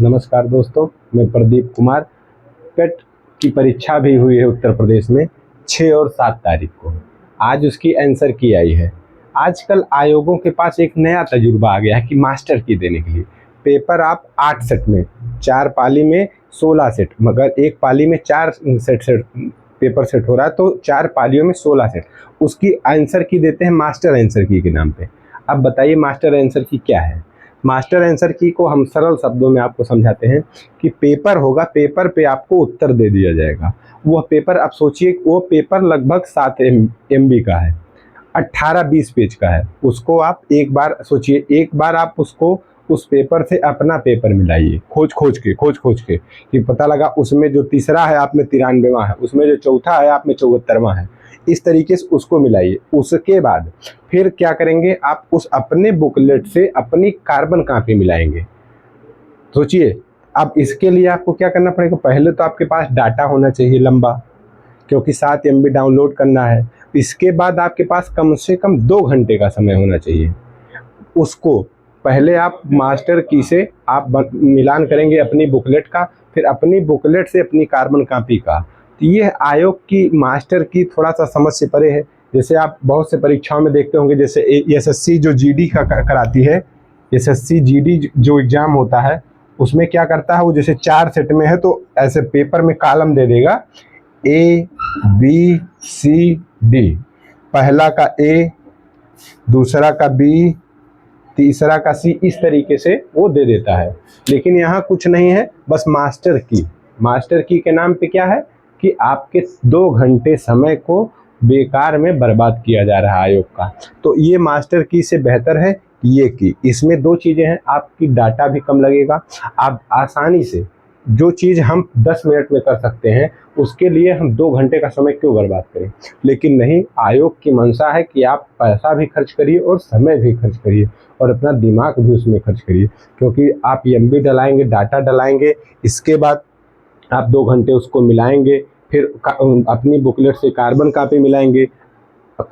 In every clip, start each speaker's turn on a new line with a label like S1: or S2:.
S1: नमस्कार दोस्तों, मैं प्रदीप कुमार। पेट की परीक्षा भी हुई है उत्तर प्रदेश में 6 और 7 तारीख को। आज उसकी आंसर की आई है। आजकल आयोगों के पास एक नया तजुर्बा आ गया है कि मास्टर की देने के लिए पेपर आप 8 सेट में, 4 पाली में 16 सेट, मगर एक पाली में 4 सेट पेपर सेट हो रहा है, तो 4 पालियों में 16 सेट उसकी आंसर की देते हैं मास्टर आंसर की के नाम पे। अब बताइए मास्टर आंसर की क्या है। मास्टर आंसर की को हम सरल शब्दों में आपको समझाते हैं कि पेपर होगा, पेपर पे आपको उत्तर दे दिया जाएगा। वह पेपर आप सोचिए, वो पेपर लगभग 7 MB का है, 18-20 पेज का है। उसको आप एक बार सोचिए, एक बार आप उसको उस पेपर से अपना पेपर मिलाइए, खोज खोज के कि पता लगा उसमें जो तीसरा है आप में 93वां है, उसमें जो चौथा है आप में 74वां है। इस तरीके से उसको मिलाइए। उसके बाद फिर क्या करेंगे, आप उस अपने बुकलेट से अपनी कार्बन कॉपी मिलाएंगे। सोचिए, अब इसके लिए आपको क्या करना पड़ेगा। पहले तो आपके पास डाटा होना चाहिए लंबा, क्योंकि 7 MB डाउनलोड करना है। इसके बाद आपके पास कम से कम 2 घंटे का समय होना चाहिए। उसको पहले आप मास्टर की से आप मिलान करेंगे अपनी बुकलेट का, फिर अपनी बुकलेट से अपनी कार्बन कॉपी का। तो ये आयोग की मास्टर की थोड़ा सा समझ से परे है। जैसे आप बहुत से परीक्षाओं में देखते होंगे, जैसे SSC जो GD का कराती है, SSC GD जो एग्ज़ाम होता है, उसमें क्या करता है, वो जैसे 4 सेट में है तो ऐसे पेपर में कॉलम दे देगा A B C D। पहला का A, दूसरा का B, तीसरा का C, इस तरीके से वो दे देता है। लेकिन यहाँ कुछ नहीं है, बस मास्टर की के नाम पे क्या है कि आपके 2 घंटे समय को बेकार में बर्बाद किया जा रहा है आयोग का। तो ये मास्टर की से बेहतर है ये की। इसमें 2 चीज़ें हैं, आपकी डाटा भी कम लगेगा, आप आसानी से जो चीज़ हम 10 मिनट में कर सकते हैं उसके लिए हम 2 घंटे का समय क्यों बर्बाद करें। लेकिन नहीं, आयोग की मंशा है कि आप पैसा भी खर्च करिए और समय भी खर्च करिए और अपना दिमाग भी उसमें खर्च करिए, क्योंकि आप MB डलाएंगे, डाटा डलाएंगे, इसके बाद आप 2 घंटे उसको मिलाएंगे, फिर अपनी बुकलेट से कार्बन कॉपी मिलाएंगे।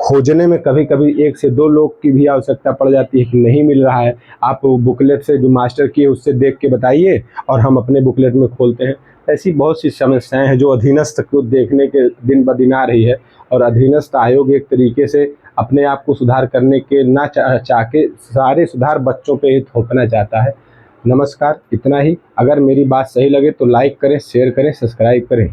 S1: खोजने में कभी कभी 1 से 2 लोग की भी आवश्यकता पड़ जाती है कि नहीं मिल रहा है। आप बुकलेट से जो मास्टर की है उससे देख के बताइए और हम अपने बुकलेट में खोलते हैं। ऐसी बहुत सी समस्याएं हैं जो अधीनस्थ को देखने के दिन ब दिन आ रही है, और अधीनस्थ आयोग एक तरीके से अपने आप को सुधार करने के ना चाह के सारे सुधार बच्चों पे ही थोपना चाहता है। नमस्कार, इतना ही। अगर मेरी बात सही लगे तो लाइक करें, शेयर करें, सब्सक्राइब करें।